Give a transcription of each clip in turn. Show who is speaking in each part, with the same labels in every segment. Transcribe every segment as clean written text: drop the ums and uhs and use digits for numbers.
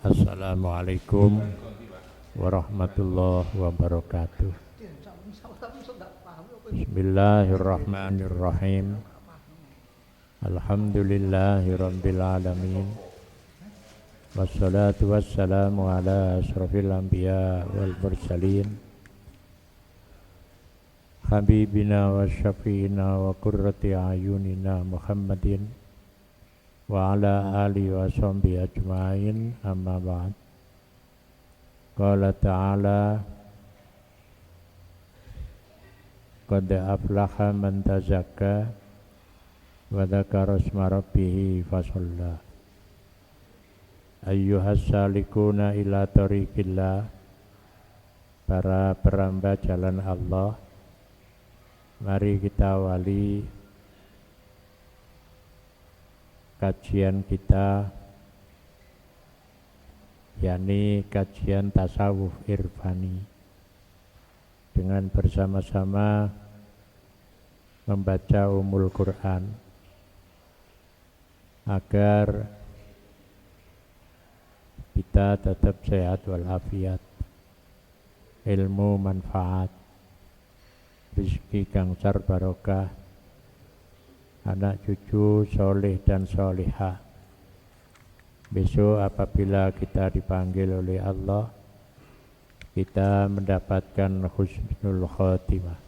Speaker 1: Assalamualaikum warahmatullahi wabarakatuh. Bismillahirrahmanirrahim. Alhamdulillahirabbil alamin. Wassalatu wassalamu ala asrofil anbiya wal mursalin. Habibina wa syafiina wa qurrati ayunina Muhammadin wa ala alihi wa sahbihi ajma'in, amma ba'd. Qala ta'ala qad aflaha man tazakka wa dzakara isma rabbih fasalla. Ayyuhas salikuna ila tariqillah, para peramba jalan Allah, mari kita awali kajian kita, yakni kajian tasawuf irfani, dengan bersama-sama membaca Ummul Quran agar kita tetap sehat walafiat, ilmu manfaat, rezeki gangsar barokah, anak cucu soleh dan solihah. Besok apabila kita dipanggil oleh Allah, kita mendapatkan husnul khotimah.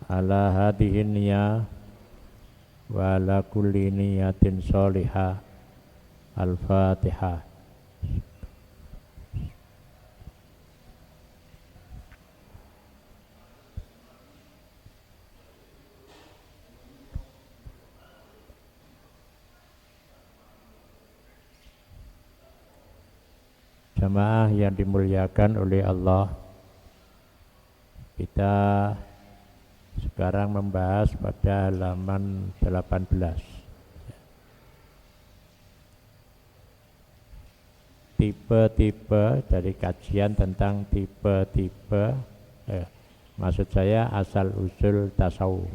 Speaker 1: Ala hadihin niyah wa ala kulli niyatin solihah. Al-Fatihah. Jamaah yang dimuliakan oleh Allah, kita sekarang membahas pada halaman 18. Tipe-tipe dari kajian tentang tipe-tipe, maksud saya asal usul tasawuf.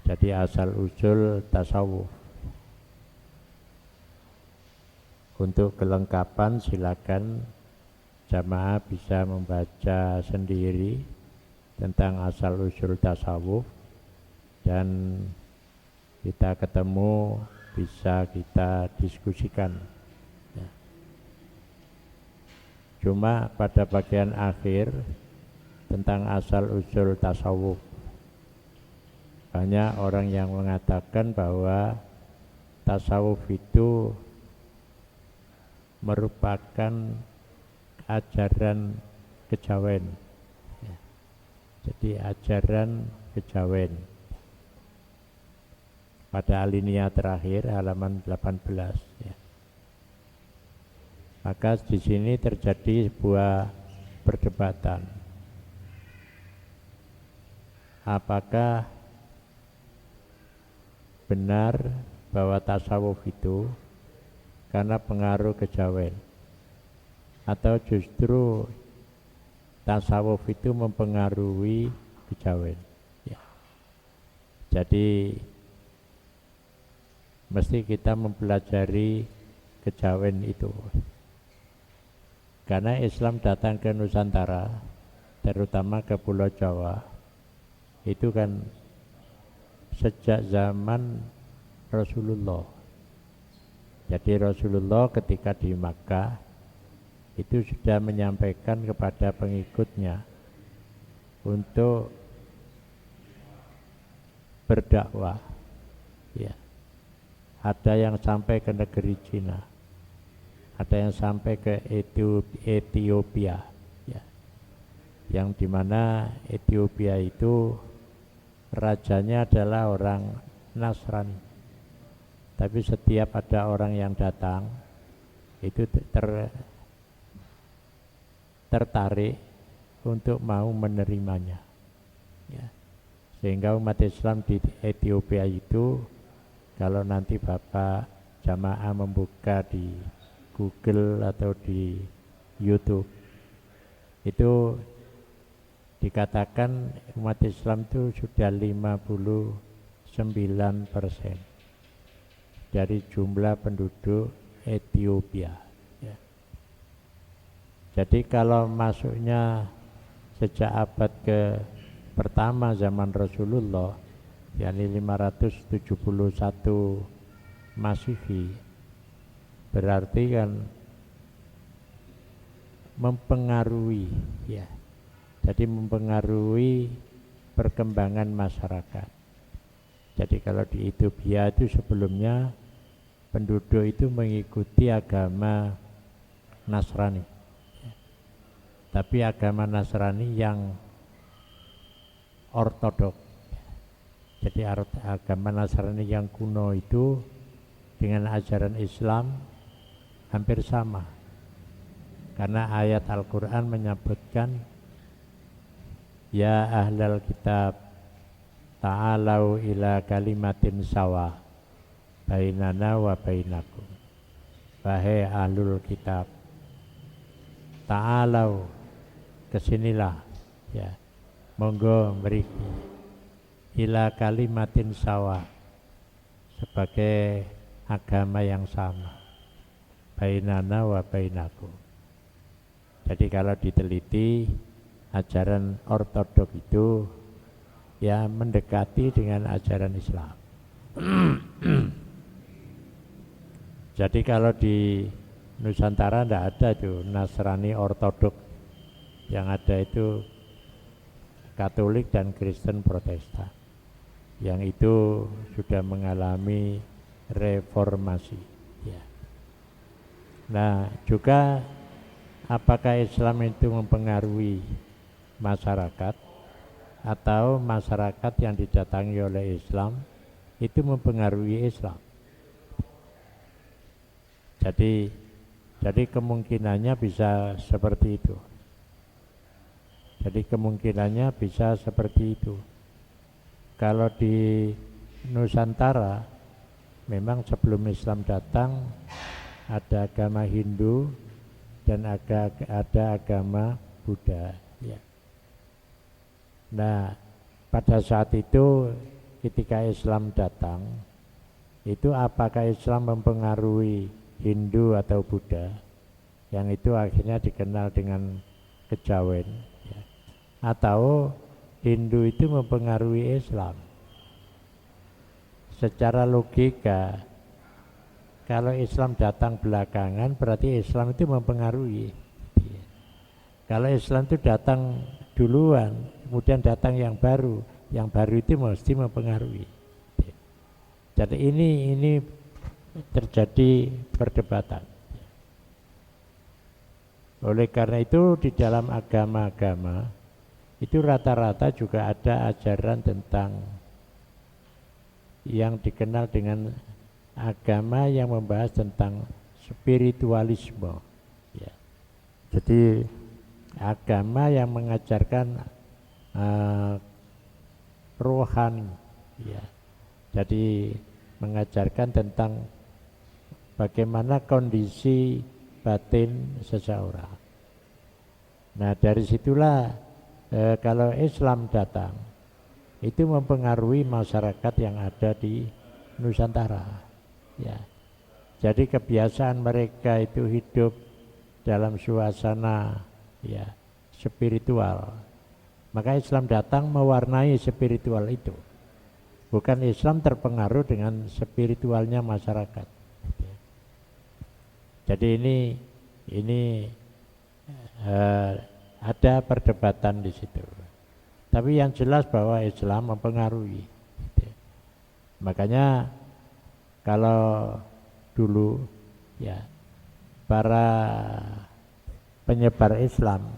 Speaker 1: Jadi asal usul tasawuf. Untuk kelengkapan silakan jamaah bisa membaca sendiri tentang asal usul tasawuf, dan kita ketemu bisa kita diskusikan. Cuma pada bagian akhir tentang asal usul tasawuf, banyak orang yang mengatakan bahwa tasawuf itu merupakan ajaran kejawen. Jadi ajaran kejawen. Pada alinea terakhir halaman 18 ya. Maka di sini terjadi sebuah perdebatan. Apakah benar bahwa tasawuf itu karena pengaruh kejawen, atau justru tasawuf itu mempengaruhi kejawen ya. Jadi mesti kita mempelajari kejawen itu, karena Islam datang ke Nusantara, terutama ke Pulau Jawa, itu kan sejak zaman Rasulullah. Jadi Rasulullah ketika di Makkah itu sudah menyampaikan kepada pengikutnya untuk berdakwah ya. Ada yang sampai ke negeri Cina, ada yang sampai ke Ethiopia ya. Yang dimana Ethiopia itu rajanya adalah orang Nasrani. Tapi setiap ada orang yang datang itu tertarik untuk mau menerimanya ya. Sehingga umat Islam di Ethiopia itu, kalau nanti Bapak jamaah membuka di Google atau di YouTube, itu dikatakan umat Islam itu sudah 59%. dari jumlah penduduk Ethiopia. Ya. Jadi kalau masuknya sejak abad ke pertama zaman Rasulullah, yakni 571 Masehi, berarti kan mempengaruhi, ya. Jadi mempengaruhi perkembangan masyarakat. Jadi kalau di Ethiopia itu sebelumnya penduduk itu mengikuti agama Nasrani, ya. Tapi agama Nasrani yang ortodok. Jadi agama Nasrani yang kuno itu dengan ajaran Islam hampir sama, karena ayat Al-Quran menyebutkan ya ahlal kitab ta'alau ila kalimatin sawa bainana wa bainakum. Wahai ahlul kitab, ta'alau, kesinilah, ya, monggo mriki, ila kalimatin sawa, sebagai agama yang sama, bainana wa bainakum. Jadi kalau diteliti, ajaran ortodok itu ya mendekati dengan ajaran Islam. Jadi kalau di Nusantara tidak ada tuh Nasrani ortodok, yang ada itu Katolik dan Kristen Protestan, yang itu sudah mengalami reformasi, ya. Nah, juga apakah Islam itu mempengaruhi masyarakat atau masyarakat yang didatangi oleh Islam itu mempengaruhi Islam? Jadi kemungkinannya bisa seperti itu. Jadi kemungkinannya bisa seperti itu. Kalau di Nusantara memang sebelum Islam datang ada agama Hindu dan ada agama Buddha, ya. Nah, pada saat itu ketika Islam datang, itu apakah Islam mempengaruhi Hindu atau Buddha, yang itu akhirnya dikenal dengan kejawen, ya. Atau Hindu itu mempengaruhi Islam? Secara logika, kalau Islam datang belakangan berarti Islam itu mempengaruhi. Kalau Islam itu datang duluan, kemudian datang yang baru itu mesti mempengaruhi. Jadi ini terjadi perdebatan. Oleh karena itu di dalam agama-agama itu rata-rata juga ada ajaran tentang yang dikenal dengan agama yang membahas tentang spiritualisme, ya. Jadi agama yang mengajarkan rohani, ya. Jadi mengajarkan tentang bagaimana kondisi batin seseorang. Nah, dari situlah kalau Islam datang itu mempengaruhi masyarakat yang ada di Nusantara, ya. Jadi kebiasaan mereka itu hidup dalam suasana, ya, spiritual. Maka Islam datang mewarnai spiritual itu. Bukan Islam terpengaruh dengan spiritualnya masyarakat. Jadi ini ada perdebatan di situ. Tapi yang jelas bahwa Islam mempengaruhi. Makanya kalau dulu, ya, para penyebar Islam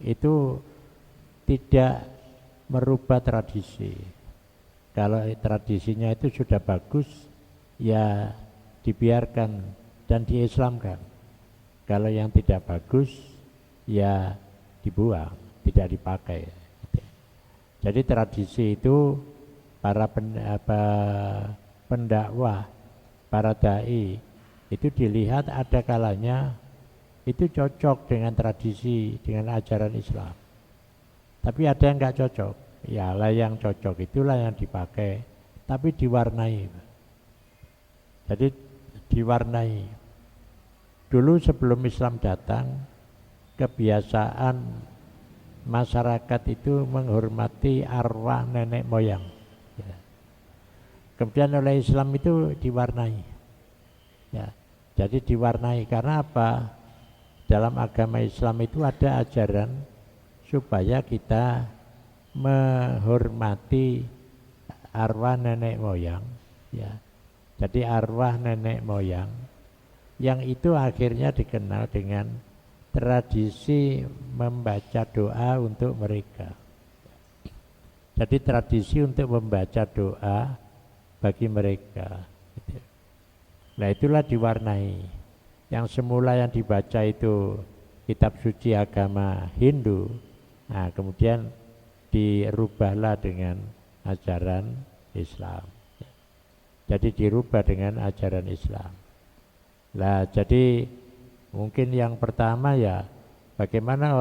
Speaker 1: itu tidak merubah tradisi. Kalau tradisinya itu sudah bagus, ya dibiarkan dan diislamkan. Kalau yang tidak bagus, ya dibuang, tidak dipakai. Jadi tradisi itu para pendakwah, para dai itu dilihat ada kalanya itu cocok dengan tradisi, dengan ajaran Islam. Tapi ada yang enggak cocok. Ya lah yang cocok itulah yang dipakai, tapi diwarnai. Jadi diwarnai. Dulu sebelum Islam datang, kebiasaan masyarakat itu menghormati arwah nenek moyang. Ya. Kemudian oleh Islam itu diwarnai. Ya. Jadi diwarnai karena apa? Dalam agama Islam itu ada ajaran supaya kita menghormati arwah nenek moyang. Ya. Jadi arwah nenek moyang yang itu akhirnya dikenal dengan tradisi membaca doa untuk mereka. Jadi tradisi untuk membaca doa bagi mereka. Nah itulah diwarnai. Yang semula yang dibaca itu kitab suci agama Hindu, nah kemudian dirubahlah dengan ajaran Islam. Jadi dirubah dengan ajaran Islam. Nah jadi mungkin yang pertama ya bagaimana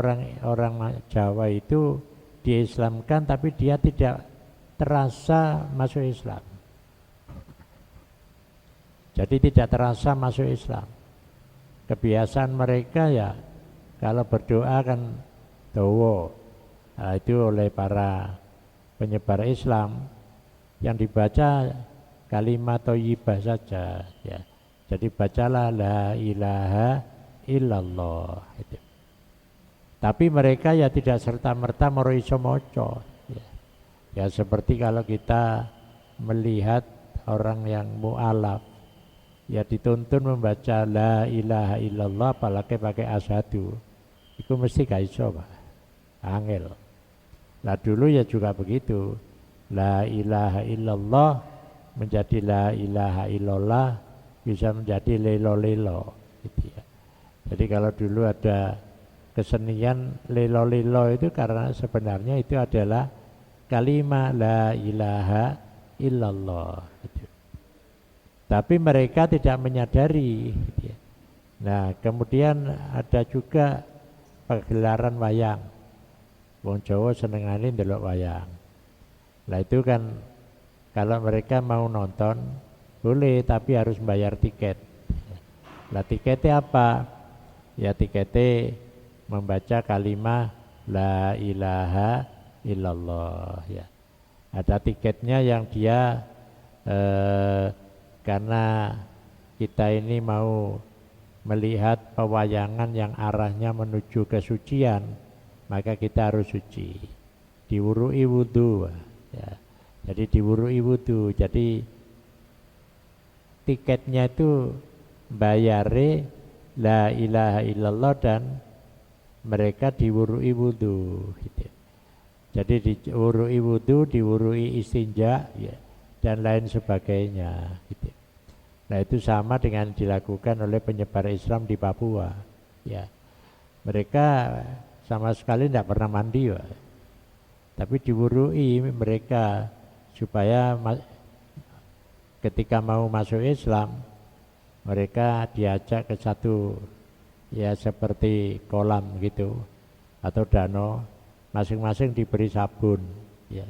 Speaker 1: orang Jawa itu diislamkan tapi dia tidak terasa masuk Islam. Jadi tidak terasa masuk Islam. Kebiasaan mereka ya kalau berdoa kan doa. Nah, itu oleh para penyebar Islam yang dibaca kalimat thayyibah saja ya. Jadi bacalah la ilaha illallah itu. Tapi mereka ya tidak serta-merta moro iso maca ya. Ya seperti kalau kita melihat orang yang mu'alaf ya dituntun membaca la ilaha illallah apalagi pakai asyhadu. Itu mesti gak iso, Pak. Angel. Lah dulu ya juga begitu. La ilaha illallah menjadi la ilaha illallah bisa menjadi lelo-lelo gitu ya. Jadi kalau dulu ada kesenian lelo-lelo itu karena sebenarnya itu adalah kalimat la ilaha illallah gitu. Tapi mereka tidak menyadari gitu ya. Nah kemudian ada juga pagelaran wayang. Wong Jawa senengane ndelok wayang. Nah itu kan kalau mereka mau nonton boleh tapi harus bayar tiket. Lah tiketnya apa? Ya tiketnya membaca kalimat la ilaha illallah ya. Ada tiketnya yang dia karena kita ini mau melihat pewayangan yang arahnya menuju kesucian, maka kita harus suci. Diwurui wudu ya. Jadi diwurui wudu. Jadi tiketnya itu bayare la ilaha illallah dan mereka diwurui wudu gitu. Jadi diwurui wudu, diwurui istinja ya, dan lain sebagainya gitu. Nah itu sama dengan dilakukan oleh penyebar Islam di Papua ya. Mereka sama sekali tidak pernah mandi ya. Tapi diwurui mereka supaya ketika mau masuk Islam mereka diajak ke satu ya seperti kolam gitu atau danau, masing-masing diberi sabun ya.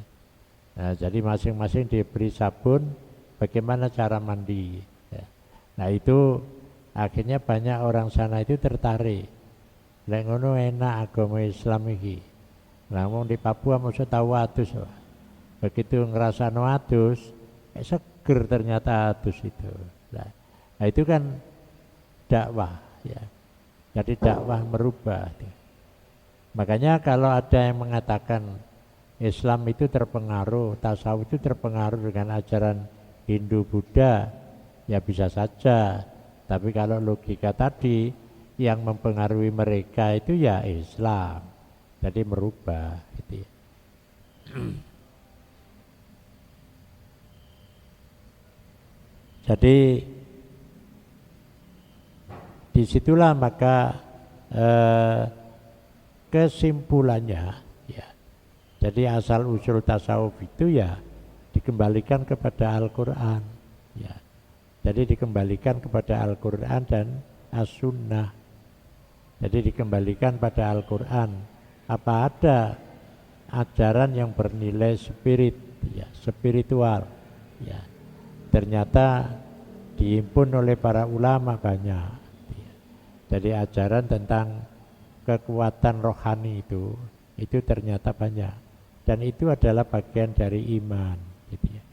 Speaker 1: Nah jadi masing-masing diberi sabun bagaimana cara mandi ya. Nah itu akhirnya banyak orang sana itu tertarik. Lek ngono enak agama Islam iki. Namun di Papua mesti tahu adus. Begitu ngerasa adus seger ternyata adus itu. Nah itu kan dakwah ya. Jadi dakwah merubah. Makanya kalau ada yang mengatakan Islam itu terpengaruh, tasawuf itu terpengaruh dengan ajaran Hindu Buddha, ya bisa saja. Tapi kalau logika tadi yang mempengaruhi mereka itu ya Islam. Jadi merubah gitu ya. Jadi disitulah maka kesimpulannya ya. Jadi asal usul tasawuf itu ya dikembalikan kepada Al-Quran ya. Jadi dikembalikan kepada Al-Quran dan As-Sunnah. Jadi dikembalikan pada Al-Quran. Apa ada ajaran yang bernilai spirit ya, spiritual ya. Ternyata dihimpun oleh para ulama banyak. Jadi ajaran tentang kekuatan rohani itu ternyata banyak, dan itu adalah bagian dari iman, gitu ya.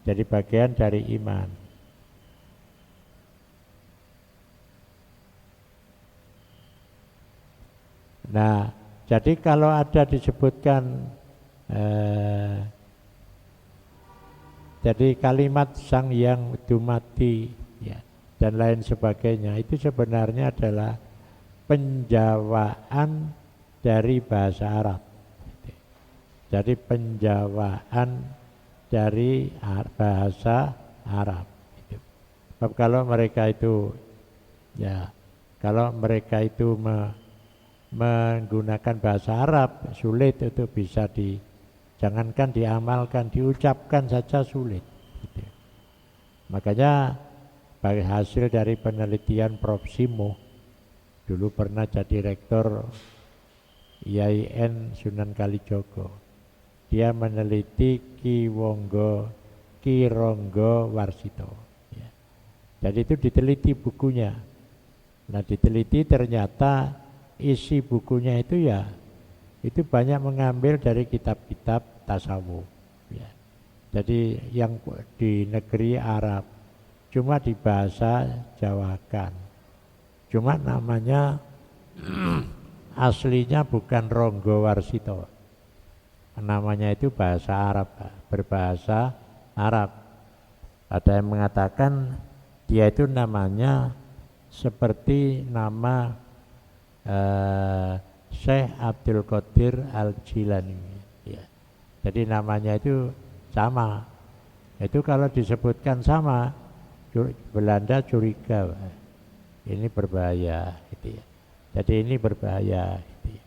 Speaker 1: Jadi bagian dari iman. Nah, jadi kalau ada disebutkan jadi kalimat Sang Hyang Dumadi ya, dan lain sebagainya, itu sebenarnya adalah penjawaan dari bahasa Arab. Jadi penjawaan dari bahasa Arab. Kalau mereka itu ya, kalau mereka itu menggunakan bahasa Arab sulit itu bisa jangankan diamalkan, diucapkan saja sulit. Makanya hasil dari penelitian Prof. Simo, dulu pernah jadi rektor IAIN Sunan Kalijogo. Dia meneliti Ki Ronggo Warsito. Ya. Jadi itu diteliti bukunya. Nah, diteliti ternyata isi bukunya itu ya, itu banyak mengambil dari kitab-kitab tasawuf. Ya. Jadi yang di negeri Arab, cuma di bahasa Jawakan. Cuma namanya aslinya bukan Ronggo Warsito. Namanya itu bahasa Arab, berbahasa Arab. Ada yang mengatakan dia itu namanya seperti nama Syekh Abdul Qadir Al-Jilani ya. Jadi namanya itu sama. Itu kalau disebutkan sama, Belanda curiga, ini berbahaya gitu ya. Jadi ini berbahaya gitu ya.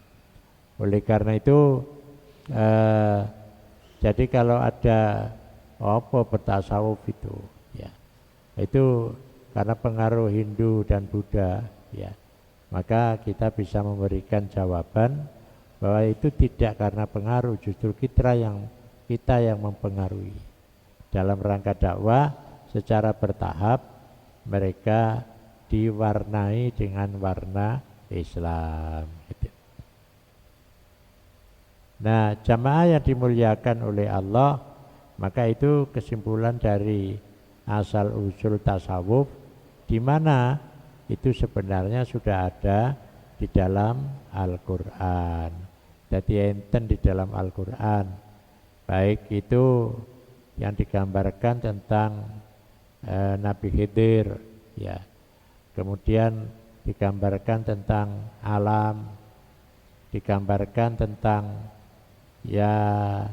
Speaker 1: Oleh karena itu jadi kalau ada apa bertasawuf itu ya, itu karena pengaruh Hindu dan Buddha ya, maka kita bisa memberikan jawaban bahwa itu tidak karena pengaruh, justru kita yang mempengaruhi. Dalam rangka dakwah secara bertahap mereka diwarnai dengan warna Islam gitu. Nah, jamaah yang dimuliakan oleh Allah, maka itu kesimpulan dari asal usul tasawuf, di mana itu sebenarnya sudah ada di dalam Al-Quran. Jadi enten di dalam Al-Quran, baik itu yang digambarkan tentang Nabi Khidir ya, kemudian digambarkan tentang alam, digambarkan tentang ya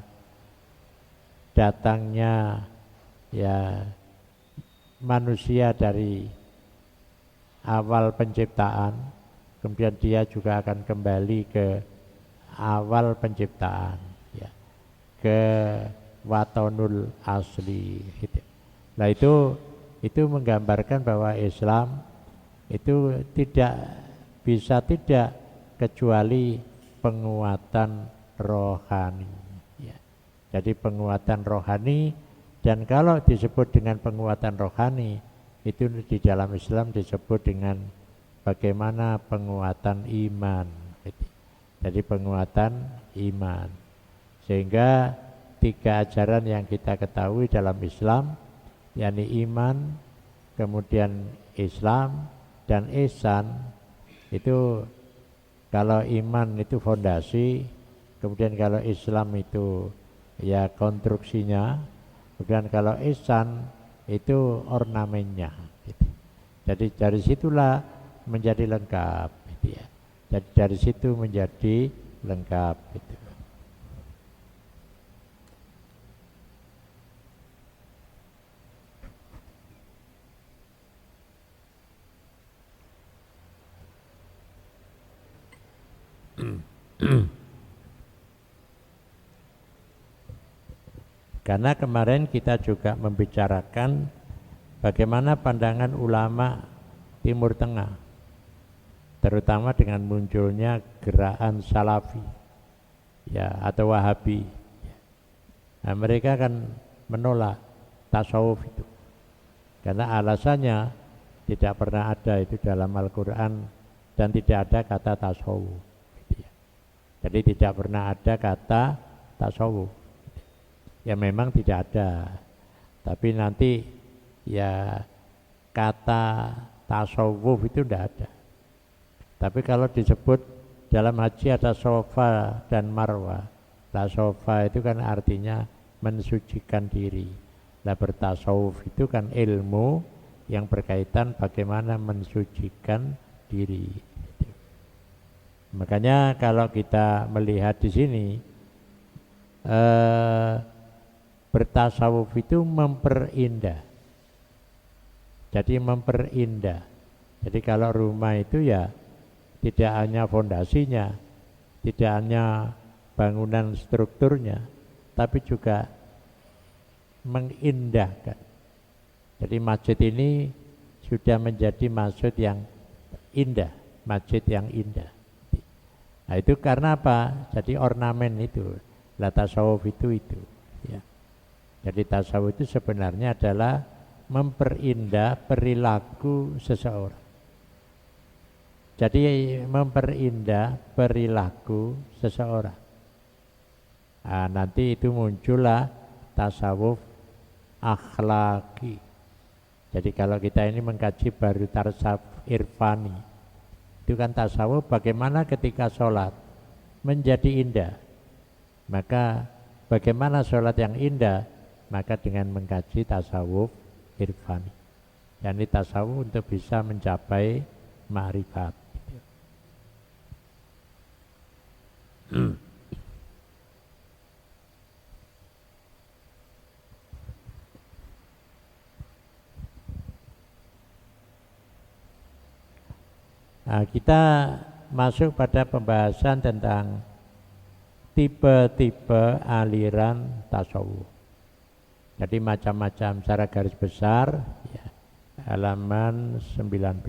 Speaker 1: datangnya ya manusia dari awal penciptaan, kemudian dia juga akan kembali ke awal penciptaan ya, ke watonul asli gitu. Nah itu menggambarkan bahwa Islam itu tidak bisa tidak kecuali penguatan rohani ya. Jadi penguatan rohani, dan kalau disebut dengan penguatan rohani itu di dalam Islam disebut dengan bagaimana penguatan iman gitu. Jadi penguatan iman, sehingga 3 ajaran yang kita ketahui dalam Islam, yakni iman, kemudian Islam dan ihsan. Itu kalau iman itu fondasi, kemudian kalau Islam itu ya konstruksinya, kemudian kalau ihsan itu ornamennya gitu. Jadi dari situlah menjadi lengkap gitu ya. Jadi dari situ menjadi lengkap gitu. Karena kemarin kita juga membicarakan bagaimana pandangan ulama Timur Tengah, terutama dengan munculnya gerakan Salafi ya atau Wahabi. Nah, mereka kan menolak tasawuf itu. Karena alasannya tidak pernah ada itu dalam Al-Quran dan tidak ada kata tasawuf. Gitu ya. Jadi tidak pernah ada kata tasawuf. Ya memang tidak ada. Tapi nanti ya kata tasawuf itu tidak ada. Tapi kalau disebut dalam haji ada sofa dan marwah. Lah sofa itu kan artinya mensucikan diri. Lah bertasawuf itu kan ilmu yang berkaitan bagaimana mensucikan diri. Makanya kalau kita melihat di sini bertasawuf itu memperindah. Jadi memperindah. Jadi kalau rumah itu ya tidak hanya fondasinya, tidak hanya bangunan strukturnya, tapi juga mengindahkan. Jadi masjid ini sudah menjadi masjid yang indah, masjid yang indah. Nah itu karena apa? Jadi ornamen itu, lah tasawuf itu. Ya. Jadi tasawuf itu sebenarnya adalah memperindah perilaku seseorang. Jadi memperindah perilaku seseorang. Nah, nanti itu muncullah tasawuf akhlaki. Jadi kalau kita ini mengkaji baru tasawuf irfani, itu kan tasawuf bagaimana ketika sholat menjadi indah. Maka bagaimana sholat yang indah? Maka dengan mengkaji tasawuf irfani. Dan ini tasawuf untuk bisa mencapai ma'rifat. Nah, kita masuk pada pembahasan tentang tipe-tipe aliran tasawuf. Jadi macam-macam secara garis besar ya, halaman 19.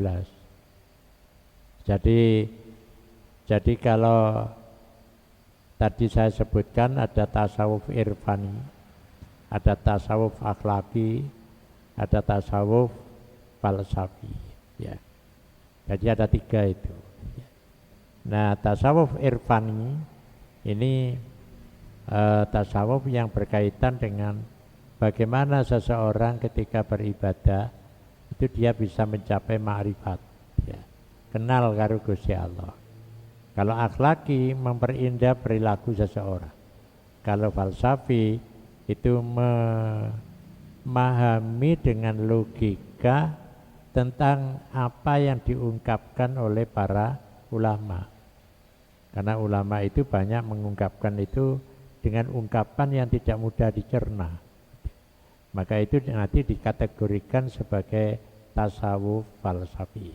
Speaker 1: Jadi kalau tadi saya sebutkan ada tasawuf irfani, ada tasawuf akhlaki, ada tasawuf falsafi ya. Jadi ada 3 itu. Nah, tasawuf irfani ini tasawuf yang berkaitan dengan bagaimana seseorang ketika beribadah itu dia bisa mencapai ma'rifat ya. Kenal karo Gusti Allah. Kalau akhlaki memperindah perilaku seseorang. Kalau falsafi itu memahami dengan logika tentang apa yang diungkapkan oleh para ulama. Karena ulama itu banyak mengungkapkan itu dengan ungkapan yang tidak mudah dicerna. Maka itu nanti dikategorikan sebagai tasawuf falsafi.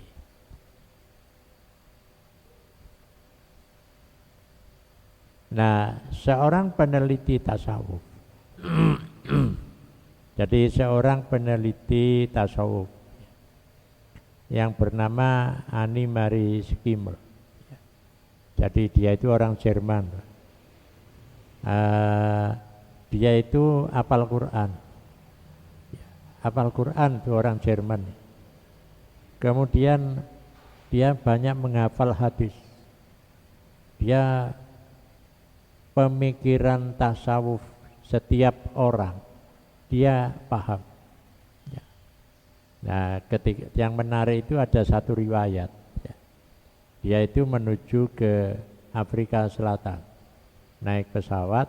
Speaker 1: Nah, seorang peneliti tasawuf. Jadi seorang peneliti tasawuf yang bernama Annie Marie Schimmer. Jadi dia itu orang Jerman. Dia itu hafal Quran. Hafal Quran itu orang Jerman. Kemudian dia banyak menghafal hadis. Dia pemikiran tasawuf setiap orang dia paham. Nah, ketika yang menarik itu ada satu riwayat ya. Dia itu menuju ke Afrika Selatan naik pesawat,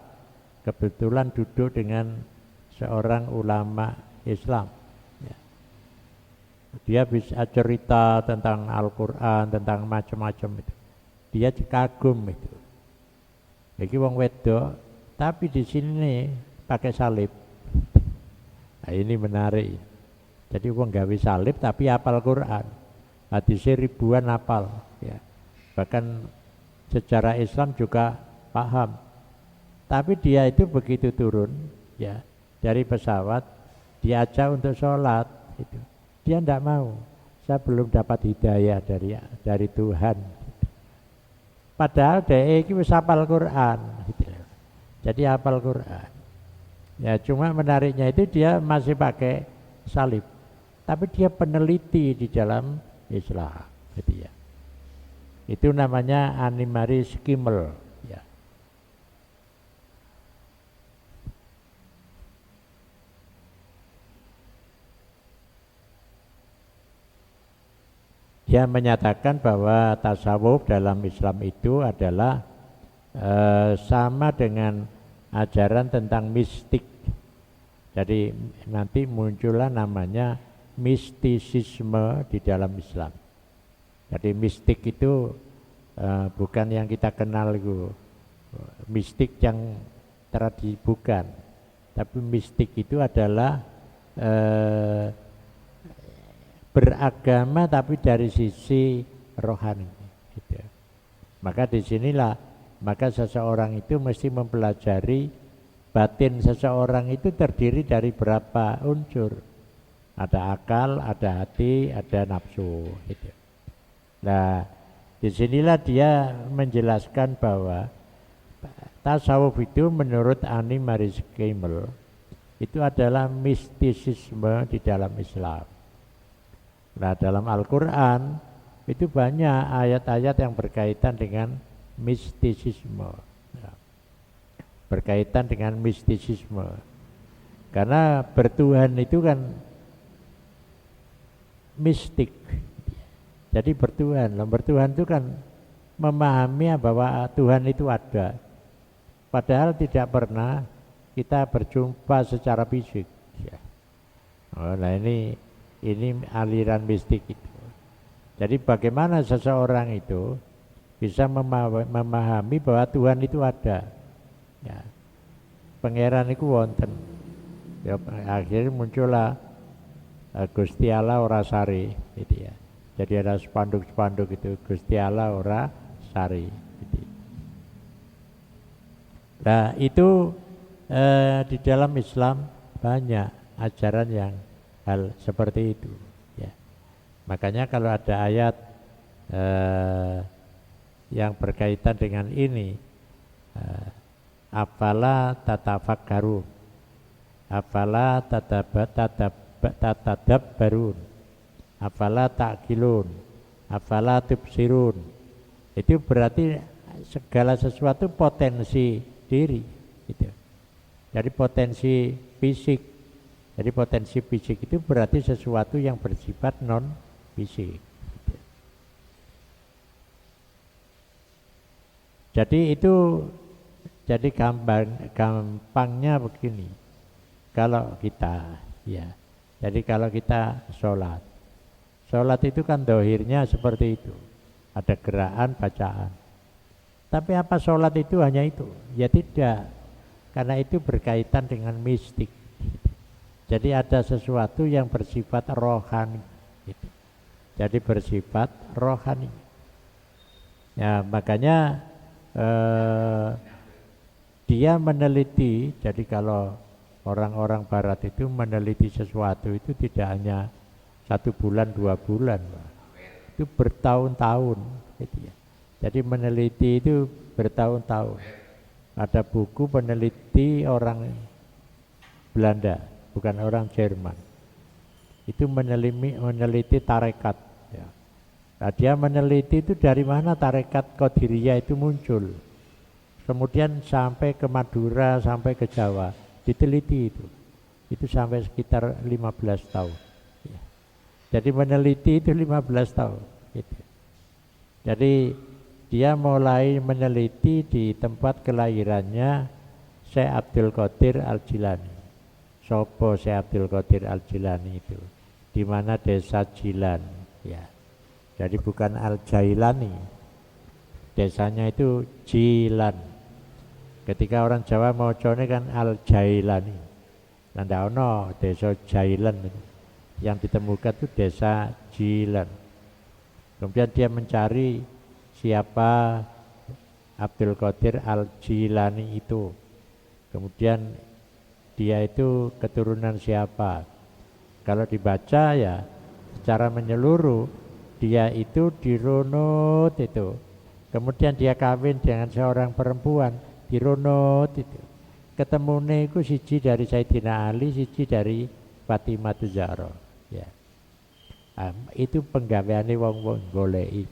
Speaker 1: kebetulan duduk dengan seorang ulama Islam ya. Dia bisa cerita tentang Al-Quran, tentang macam-macam itu. Dia kagum itu. Jadi wong wedok, tapi di sini pakai salib. Nah, ini menarik. Jadi wong gawe salib tapi hafal Quran. Hadisnya ribuan hafal ya. Bahkan sejarah Islam juga paham. Tapi dia itu begitu turun ya dari pesawat diajak untuk sholat itu. Dia tidak mau. Saya belum dapat hidayah dari Tuhan. Padahal dia itu wis hafal Quran gitu. Jadi hafal Quran. Ya cuma menariknya itu dia masih pakai salib. tapi dia peneliti di dalam Islam, gitu ya. Itu namanya Annemarie Schimmel, ya. Dia menyatakan bahwa tasawuf dalam Islam itu adalah sama dengan ajaran tentang mistik. Jadi nanti muncullah namanya mistisisme di dalam Islam. Jadi mistik itu bukan yang kita kenal itu mistik yang tradisi, bukan. Tapi mistik itu adalah beragama tapi dari sisi rohani, gitu. Maka disinilah seseorang itu mesti mempelajari batin seseorang itu terdiri dari berapa unsur. Ada akal, ada hati, ada nafsu, gitu. Nah, disinilah dia menjelaskan bahwa tasawuf itu menurut Annemarie Schimmel itu adalah mistisisme di dalam Islam. Nah, dalam Al-Quran itu banyak ayat-ayat yang berkaitan dengan mistisisme, ya. Berkaitan dengan mistisisme. Karena bertuhan itu kan mistik. Jadi bertuhan itu kan memahami bahwa Tuhan itu ada. Padahal tidak pernah kita berjumpa secara fisik, ya. Oh, nah ini aliran mistik itu. Jadi bagaimana seseorang itu bisa memahami bahwa Tuhan itu ada, ya. Pangeran itu wonten, ya, akhirnya muncullah Gusti Allah ora sari, gitu ya. Jadi ada spanduk-spanduk itu Gusti Allah ora sari, gitu. Nah itu di dalam Islam banyak ajaran yang hal seperti itu, ya. Makanya kalau ada ayat yang berkaitan dengan ini, afala tatafakkarun, afala tatadabbarun, afala ta'qilun, afala tubsirun. Itu berarti segala sesuatu potensi diri, gitu. Jadi potensi fisik. Jadi potensi fisik itu berarti sesuatu yang bersifat non fisik. Jadi itu gampangnya begini. Kalau kita, ya. Jadi kalau kita sholat itu kan dohirnya seperti itu. Ada gerakan bacaan. Tapi apa sholat itu hanya itu? Ya tidak. Karena itu berkaitan dengan mistik. Jadi ada sesuatu yang bersifat rohani, gitu. Jadi bersifat rohani. Ya makanya dia meneliti. Jadi kalau orang-orang Barat itu meneliti sesuatu itu tidak hanya 1 bulan 2 bulan, itu bertahun-tahun, gitu ya. Jadi meneliti itu bertahun-tahun. Ada buku peneliti orang Belanda, bukan orang Jerman. Itu meneliti tarekat, ya. Nah, dia meneliti itu dari mana tarekat Qadiriyah itu muncul. Kemudian sampai ke Madura, sampai ke Jawa, diteliti itu. Itu sampai sekitar 15 tahun. Ya. Jadi meneliti itu 15 tahun. Gitu. Jadi dia mulai meneliti di tempat kelahirannya Syekh Abdul Qadir Al-Jilani. Sopo Syekh Abdul Qadir Al-Jilani itu, di mana desa Jilan, ya. Jadi bukan Al-Jailani, desanya itu Jilan. Ketika orang Jawa mau cone kan Al-Jailani, nanda ono desa Jailan itu. Yang ditemukan itu desa Jilan. Kemudian dia mencari siapa Abdul Qadir Al-Jilani itu. Kemudian dia itu keturunan siapa. Kalau dibaca ya secara menyeluruh, dia itu dirunut itu. Kemudian dia kawin dengan seorang perempuan, dirunut itu. Ketemune iku siji dari Sayyidina Ali, siji dari Fatimah Zahra, ya. Itu penggaweane wong-wong goleki.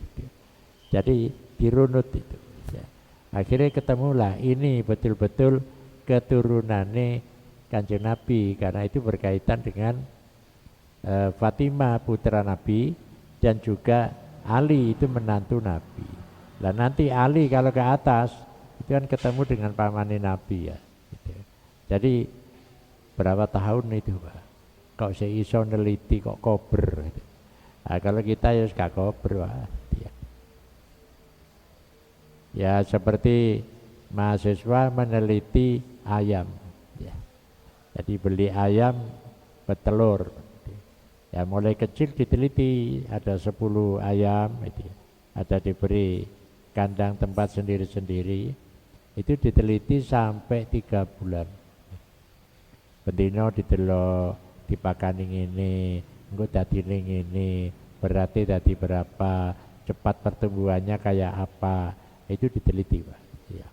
Speaker 1: Jadi dirunut itu. Ya. Akhirnya ketemulah ini betul-betul keturunannya Kanjeng Nabi, karena itu berkaitan dengan Fatimah putra Nabi dan juga Ali itu menantu Nabi. Lah nanti Ali kalau ke atas itu kan ketemu dengan pamannya Nabi ya. Gitu. Jadi berapa tahun itu Pak? Kok iso neliti kok kober gitu. Nah, kalau kita ya gak kober Pak. Ya seperti mahasiswa meneliti ayam ya. Jadi beli ayam betelur ya, mulai kecil diteliti, ada 10 ayam itu ya. Ada diberi kandang tempat sendiri-sendiri, itu diteliti sampai 3 bulan. Bendino didelok dipakani ngene, engko dadi ngene, berarti dadi berapa, cepat pertumbuhannya kayak apa, itu diteliti Pak. Ya.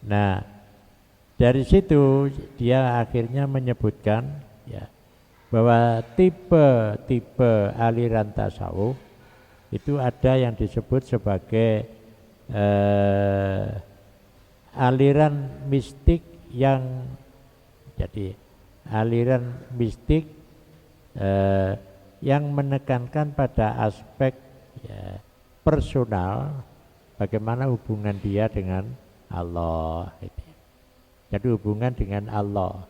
Speaker 1: Nah, dari situ dia akhirnya menyebutkan ya bahwa tipe aliran tasawuf itu ada yang disebut sebagai aliran mistik yang jadi aliran mistik yang menekankan pada aspek ya, personal, bagaimana hubungan dia dengan Allah. Jadi hubungan dengan Allah.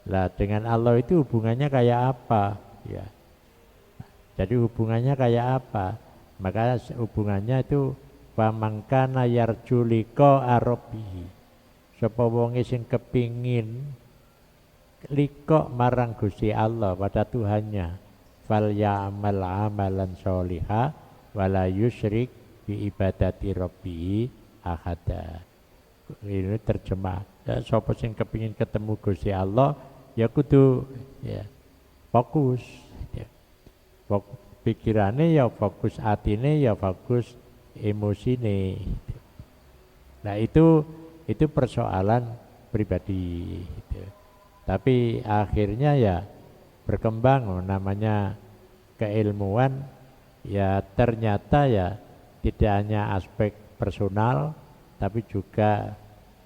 Speaker 1: Lah dengan Allah itu hubungannya kayak apa? Ya. Jadi hubungannya kayak apa? Maka hubungannya itu pamangkana yarjulika arabihi. Sapa wonge sing kepingin liko marang Gusti Allah pada Tuhannya, fal ya'mal amalan sholiha wala yusyrik bi ibadati rabbihi ahada. Ini terjemah. Ya, sapa sing kepingin ketemu Gusti Allah ya kudu ya fokus ya. Pikirannya ya fokus, atine ya fokus, emosine. Nah itu persoalan pribadi gitu. Tapi akhirnya ya berkembang namanya keilmuan ya, ternyata ya tidak hanya aspek personal tapi juga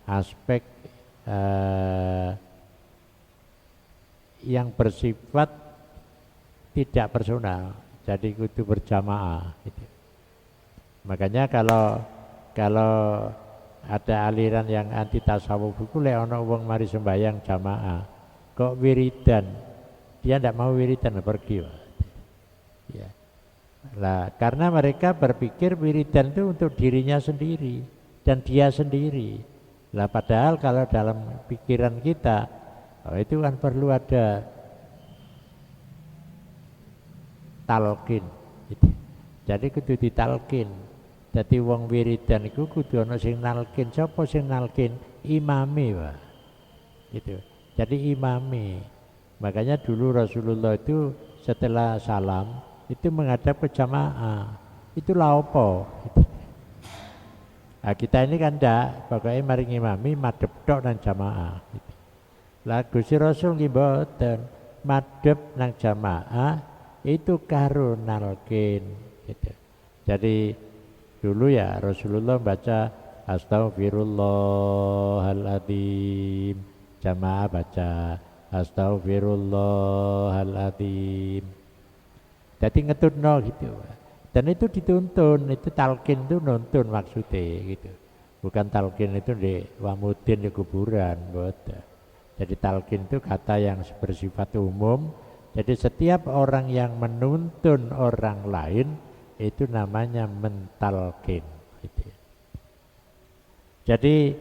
Speaker 1: aspek yang bersifat tidak personal, jadi itu berjamaah gitu. Makanya kalau ada aliran yang anti tasawuf itu lek ana wong mari sembahyang jamaah kok wiridan, dia tidak mau wiridan pergi ya. Lah karena mereka berpikir wiridan itu untuk dirinya sendiri dan dia sendiri. Lah padahal kalau dalam pikiran kita itu kan perlu ada talqin gitu. Jadi kudu ditalkin. Jadi wong wiridan iku kudu ana sing nalkin. Sapa sing nalkin? Imame, Pak. Gitu. Jadi imame. Makanya dulu Rasulullah itu setelah salam itu menghadap ke jamaah. Itulah apa? Gitu. Nah, kita ini kan ndak, pokoknya mari ngimami madhep tok nang jamaah gitu. Lah Gusti Rasul nggih mboten, madhep nang jamaah itu karo nalkin gitu. Jadi dulu ya Rasulullah baca Astaghfirullahaladzim, jamaah baca Astaghfirullahaladzim. Jadi ngetutno gitu. Dan itu dituntun, itu talqin itu nuntun maksudnya gitu. Bukan talqin itu di wamudin di kuburan, boten. Jadi talqin itu kata yang bersifat umum. Jadi setiap orang yang menuntun orang lain itu namanya mentalqin. Gitu. Jadi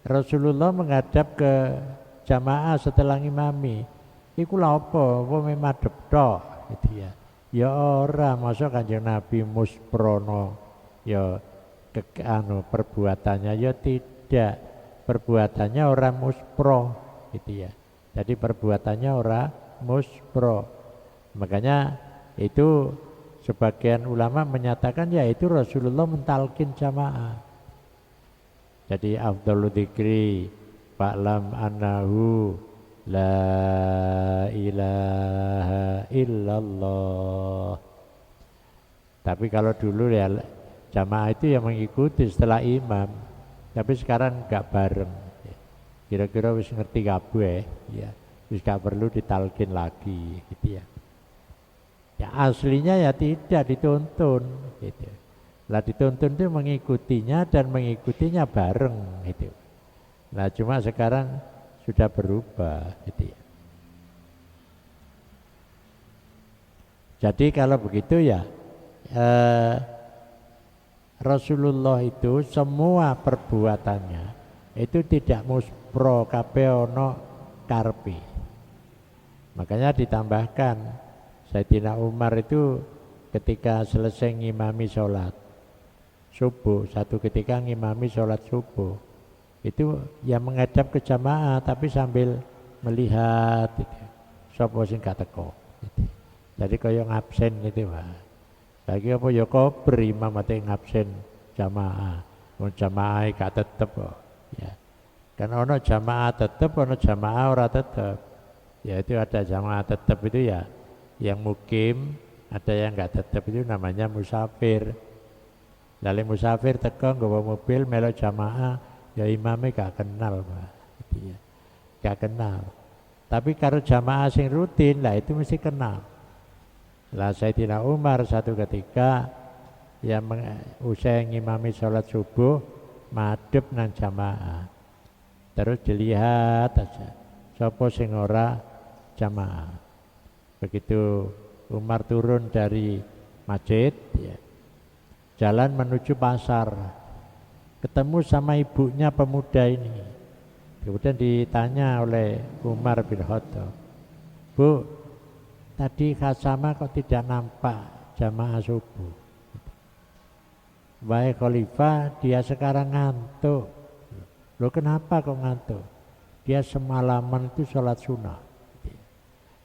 Speaker 1: Rasulullah menghadap ke jamaah setelah ngimami. Iku lha apa? Wong madhep tok gitu ya. Ya ora, masa Kanjeng Nabi musprono ya perbuatannya ya tidak, perbuatannya orang muspro gitu ya. Jadi perbuatannya orang muspro. Makanya itu sebagian ulama menyatakan ya itu Rasulullah mentalkin jamaah. Jadi afdhalu dzikri fa'lam annahu la ilaha illallah. Tapi kalau dulu ya jamaah itu yang mengikuti setelah imam, tapi sekarang nggak bareng. Kira-kira wis ngerti kabeh ya, wis gak perlu ditalkin lagi gitu ya. Ya aslinya ya tidak dituntun gitu. Lah dituntun itu mengikutinya dan mengikutinya bareng gitu. Nah cuma sekarang sudah berubah gitu ya. Jadi kalau begitu ya Rasulullah itu semua perbuatannya itu tidak muspro kabeh ana karpi. Makanya ditambahkan Sayyidina Umar itu ketika selesai ngimami sholat subuh, satu ketika ngimami sholat subuh itu ya menghadap ke jamaah tapi sambil melihat gitu. Sapa sing gak teko gitu. Jadi kaya ngabsen gitu Pak. Lagi apa ya kober imam ate ngabsen jamaah. Mun jamaah gak tetep kok. Ya. Kan ono jamaah tetep, ono jamaah ora tetep. Ya itu ada jamaah tetep itu ya yang mukim, ada yang enggak tetep itu namanya musafir. Lalu musafir teko nggawa mobil melok jamaah, ya imamnya gak kenal Pak. Gitu ya. Gak kenal. Tapi kalau jamaah sing rutin lah itu mesti kenal. Lah Sayyidina Umar satu ketika yang usai ngimami sholat subuh madhep nang jamaah. Terus dilihat aja sapa sing ora jamaah. Begitu Umar turun dari masjid ya, jalan menuju pasar, ketemu sama ibunya pemuda ini. Kemudian ditanya oleh Umar bin Khattab, Bu, tadi Khasama kok tidak nampak jamaah subuh? Baik Khalifah, dia sekarang ngantuk. Loh kenapa kok ngantuk? Dia semalaman itu sholat sunnah.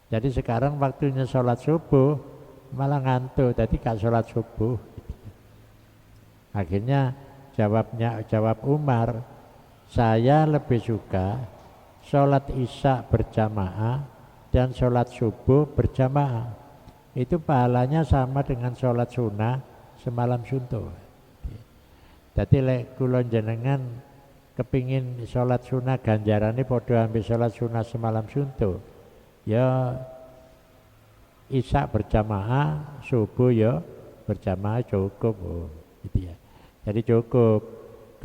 Speaker 1: Jadi sekarang waktunya sholat subuh malah ngantuk, jadi gak sholat subuh. Akhirnya jawab Umar, saya lebih suka sholat isya berjamaah dan sholat subuh berjamaah. Itu pahalanya sama dengan sholat sunnah semalam suntuk. Jadi lek kula jenengan kepingin sholat sunnah ganjarane padha ambil sholat sunnah semalam suntuk. Ya isya berjamaah, subuh ya berjamaah cukup gitu ya. Jadi cukup,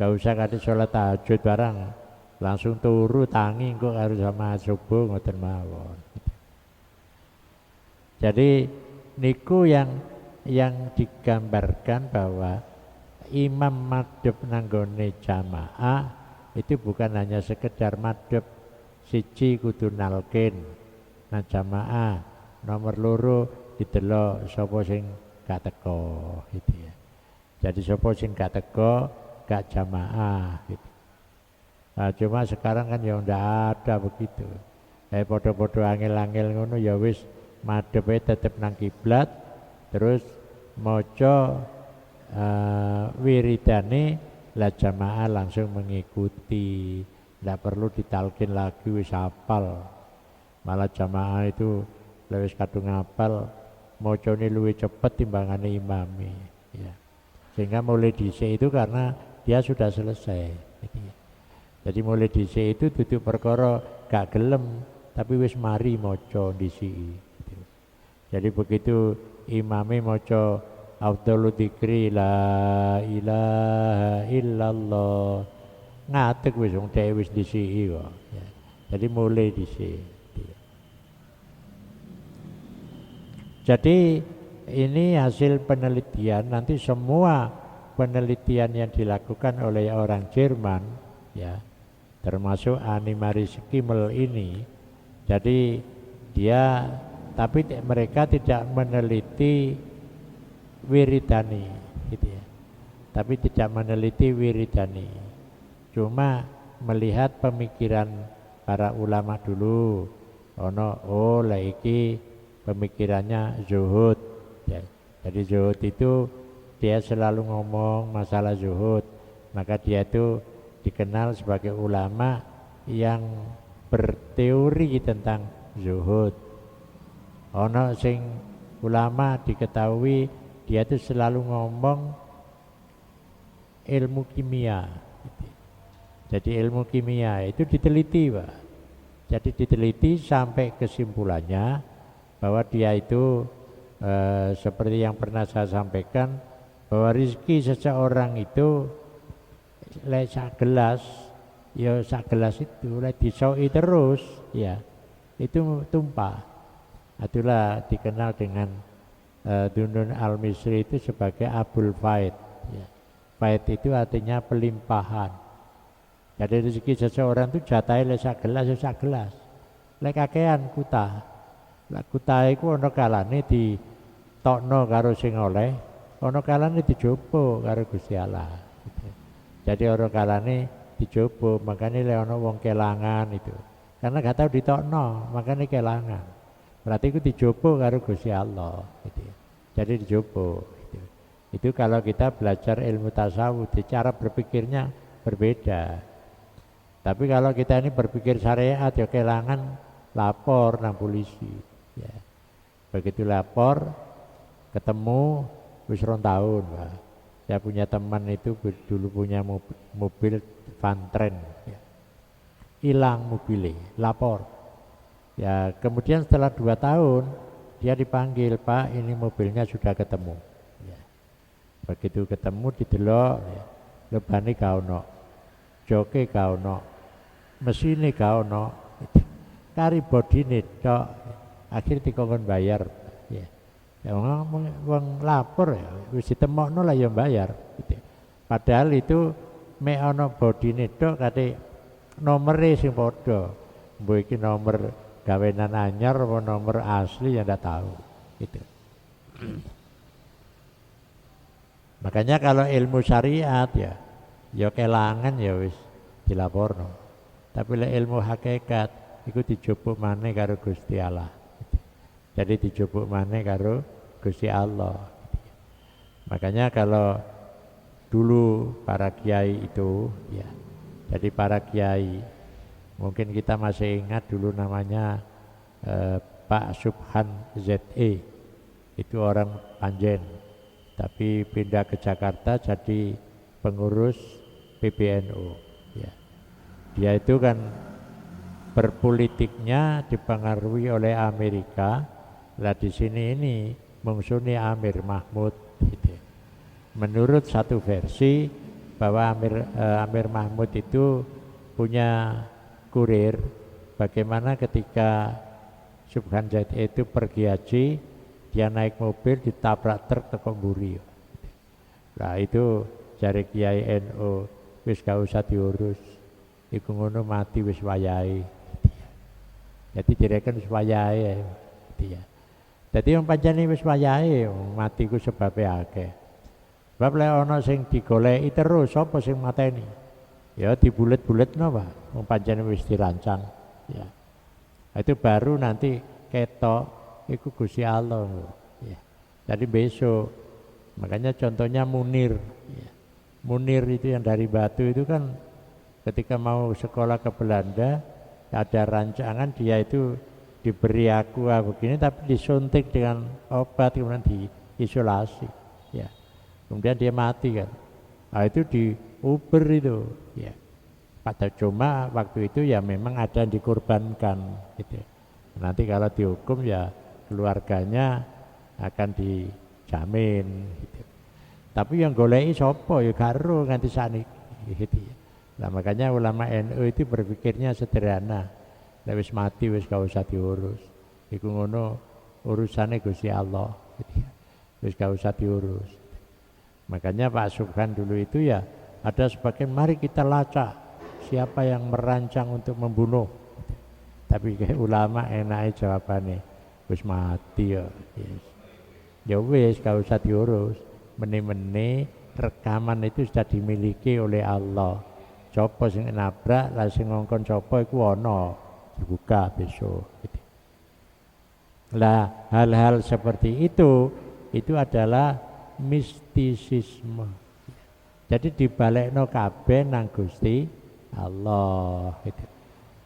Speaker 1: gak usah kate sholat tahajud barang langsung turu tangi kok harus sama subuh ngoten mawon. Jadi niku yang digambarkan bahwa imam madhep nanggone jamaah itu bukan hanya sekedar madhep siji kudu nalkin nah jamaah, nomor loro didelok sapa sing gak teko gitu ya. Jadi sapa sing gak teko gak jamaah gitu. Nah, cuma sekarang kan ya ndak ada begitu. Podo-podo angel-angel ngono ya wis madhepe tetep nang kiblat terus maca wiridane lah jamaah langsung mengikuti. Ndak perlu ditalkin lagi wis hafal. Malah jamaah itu lewis kadung ngapal mocone luwih cepet timbangane imami ya. Sehingga mulai dhisik itu karena dia sudah selesai gitu ya. Jadi mulai dhisik itu duduk perkara gak gelem tapi wis mari maca dhisik gitu. Jadi begitu imame maca afdhalu dzikri la ilaha illallah ngatek wis wong dhewe wis dhisik kok ya. Jadi mulai dhisik. Jadi ini hasil penelitian, nanti semua penelitian yang dilakukan oleh orang Jerman ya, termasuk Annemarie Schimmel ini. Jadi tapi mereka tidak meneliti wiridani gitu ya. Tapi tidak meneliti wiridani. Cuma melihat pemikiran para ulama dulu. Lah iki pemikirannya zuhud ya. Jadi zuhud itu dia selalu ngomong masalah zuhud, maka dia itu dikenal sebagai ulama yang berteori tentang zuhud. Ono sing ulama diketahui dia itu selalu ngomong ilmu kimia. Jadi ilmu kimia itu diteliti, Pak. Jadi diteliti sampai kesimpulannya bahwa dia itu seperti yang pernah saya sampaikan, bahwa rezeki seseorang itu lek sak gelas, ya sak gelas itu lek disoi terus, ya itu tumpah. Itulah dikenal dengan Dunun Al-Misri itu sebagai Abul Faid. Ya. Faid itu artinya pelimpahan. Jadi rezeki seseorang itu jatahnya lek sak gelas, ya sak gelas. Lek kakean kutah. Lek kutah iku ana kalane ditokno karo sing oleh, ana kalane dijopo karo Gusti Allah. Gitu. Jadi ana kalane dijopo, makanya lek ana wong kelangan itu. Karena gak tahu ditokno, makanya kelangan. Berarti itu dijopo karo Gusti Allah. Gitu. Jadi dijopo. Gitu. Itu kalau kita belajar ilmu tasawuf, cara berpikirnya berbeda. Tapi kalau kita ini berpikir syariat ya kelangan lapor nang polisi. Ya. Begitu lapor ketemu wis 2 tahun, Pak. Saya punya teman itu dulu punya mobil van tren. Ya. Hilang mobilnya, lapor. Ya kemudian setelah 2 tahun dia dipanggil, Pak, ini mobilnya sudah ketemu. Ya. Begitu ketemu didelok, ya. Lebane gak ono, joke gak ono, mesine gak ono, kari bodine tok, akhir dikongkon bayar. Ya. Ya wong lapor ya wis ditemokno lah ya bayar. Gitu. Padahal itu mek ono bodine tok kate nomere sing padha. Mbok iki nomor gawenan anyar apa nomor asli ya ndak tahu. Gitu. Makanya kalau ilmu syariat ya kelangan ya wis dilaporno. Tapi lek ilmu hakikat iku dijupuk maneh karo Gusti Allah. Jadi dijupuk maneh karo Gusti Allah. Makanya kalau dulu para kiai itu ya. Jadi para kiai mungkin kita masih ingat dulu namanya Pak Subhan ZE. Itu orang Panjen. Tapi pindah ke Jakarta jadi pengurus PBNU. Ya. Dia itu kan berpolitiknya dipengaruhi oleh Amerika. Lah di sini ini mungsuni Amir Mahmud. Gitu. Menurut satu versi bahwa Amir Mahmud itu punya kurir bagaimana ketika Subhan ZE itu pergi haji, dia naik mobil ditabrak truk teko mburi. Nah itu jari Kiai NU wis gak usah diurus. Iku ngono mati wis wayahe. Jadi direken wis wayahe ya. Jadi yang pancene wis wayahe mati ku sebabe akeh. Sebab lek ana sing digoleki terus sapa sing mateni? Ya dibulet-buletno, Pak. Wong pancene wis dirancang. Ya. Itu baru nanti ketok iku Gusti Allah. Ya. Jadi besok, makanya contohnya Munir. Ya. Munir itu yang dari Batu itu kan ketika mau sekolah ke Belanda ada rancangan dia itu diberi aqua begini tapi disuntik dengan obat kemudian diisolasi. Ya. Kemudian dia mati kan. Nah, itu di Uber itu. Ya. Pada cuma waktu itu ya memang ada yang dikorbankan. Gitu. Nanti kalau dihukum ya keluarganya akan dijamin gitu. Tapi yang goleki sapa ya karo nganti sakniki gitu ya. Nah makanya ulama NU itu berpikirnya sederhana. Nek wis mati wis gak usah diurus. Iku ngono urusane Gusti Allah gitu ya. Wis gak usah diurus. Makanya Pak Subhan dulu itu ya ada sebagian mari kita lacak siapa yang merancang untuk membunuh. Tapi kayak ulama enake jawabane wis mati ya. Yes. Ya wis gak usah diurus. Mene-mene rekaman itu sudah dimiliki oleh Allah. Coba sing nabrak, lah sing ngongkon coba iku ana dibuka besok. Gitu. Lah hal-hal seperti itu adalah mistisisme. Jadi dibalekno kabeh nang Gusti Allah. Gitu.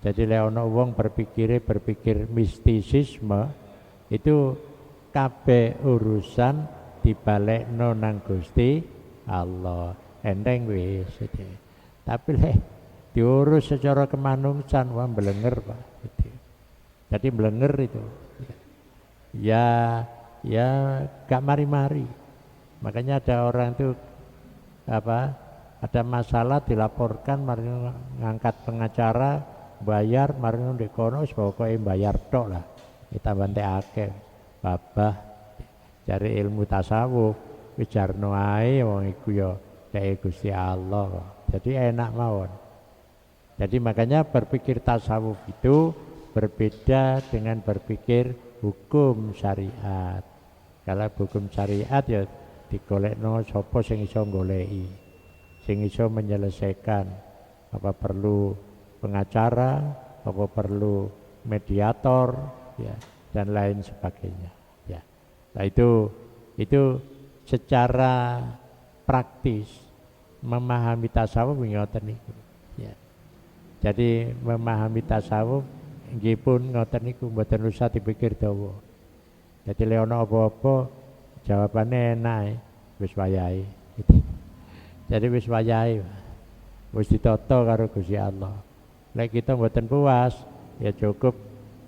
Speaker 1: Jadi lek ana wong berpikir mistisisme itu kabeh urusan dibalekno nang Gusti Allah. Enteng wis. Tapi lek diurus secara kemanungsan wah mblenger Pak. Jadi mblenger itu. Ya gak mari-mari. Makanya ada orang itu ada masalah dilaporkan mari ngangkat pengacara bayar mari ndek kono wis pokoke bayar tok lah. Kita bantek akeh. Babah cari ilmu tasawuf wis jarno ae wong iku ya dhek Gusti Allah. Jadi enak mawon. Jadi makanya berpikir tasawuf itu berbeda dengan berpikir hukum syariat. Kalau hukum syariat ya digolekno sapa sing iso goleki, sing iso menyelesaikan. Apa perlu pengacara, apa perlu mediator, ya, dan lain sebagainya. Ya. Nah itu secara praktis memahami tasawuf ngoten niku. Ya. Jadi memahami tasawuf nggih pun ngoten niku mboten usah dipikir dawa. Jadi lek ana apa-apa jawabane enak wis wayahe. Jadi wis wayahe. Wis ditata karo Gusti Allah. Lek kita mboten puas ya cukup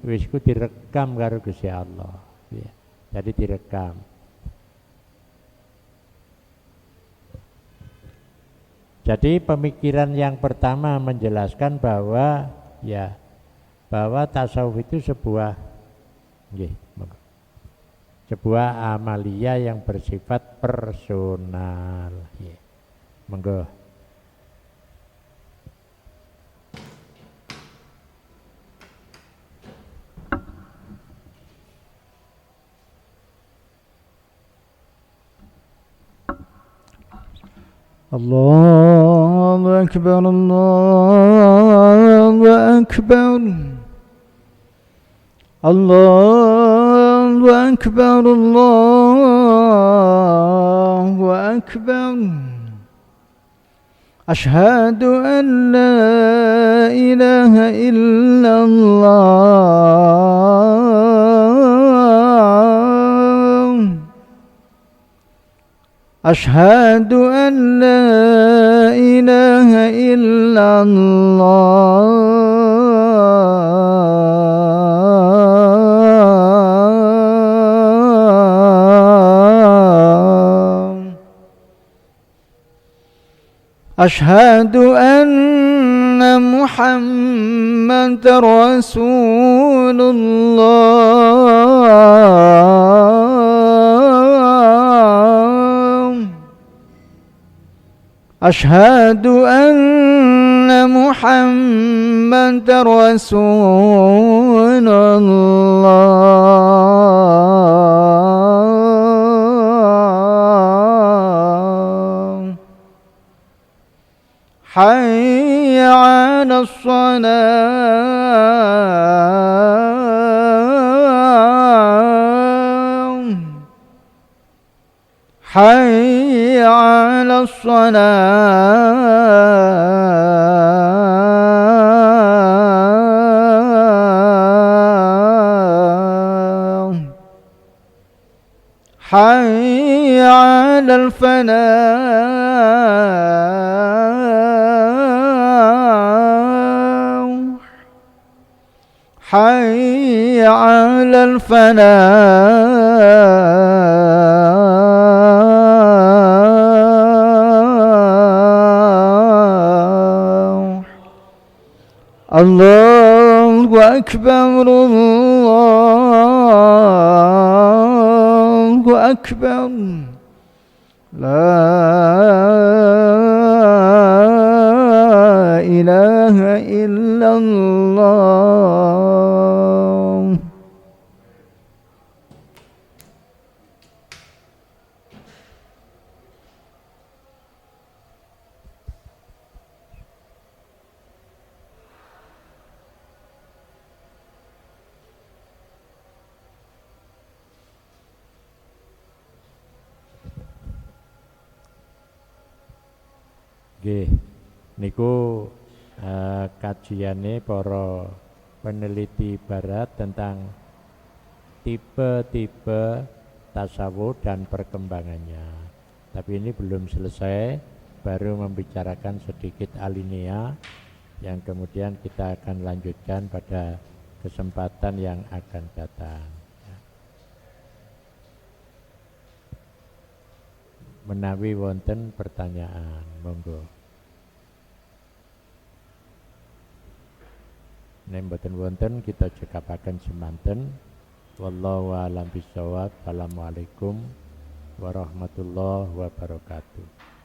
Speaker 1: wis ku direkam karo Gusti Allah. Ya. Jadi direkam. Jadi pemikiran yang pertama menjelaskan bahwa tasawuf itu sebuah amalia yang bersifat personal. Monggo.
Speaker 2: Allahu Akbar, Allahu Akbar, Allahu Akbar, Allahu Akbar. Asyhadu an la ilaha illallah. أشهد أن لا إله إلا الله أشهد أن محمد رسول الله أشهد أن محمد رسول الله حي على الصلاة حي على الصلاة حي على الفلاح حي على الفلاح الله أكبر الله أكبر لا إله إلا الله.
Speaker 1: Nggih, niku kajiane para peneliti barat tentang tipe-tipe tasawuf dan perkembangannya. Tapi ini belum selesai, baru membicarakan sedikit alinea yang kemudian kita akan lanjutkan pada kesempatan yang akan datang. Menawi wonten pertanyaan, monggo. Nek mboten wonten kita cekapaken semanten. Wallahu a'lam bishawab. Assalamualaikum warahmatullahi wabarakatuh.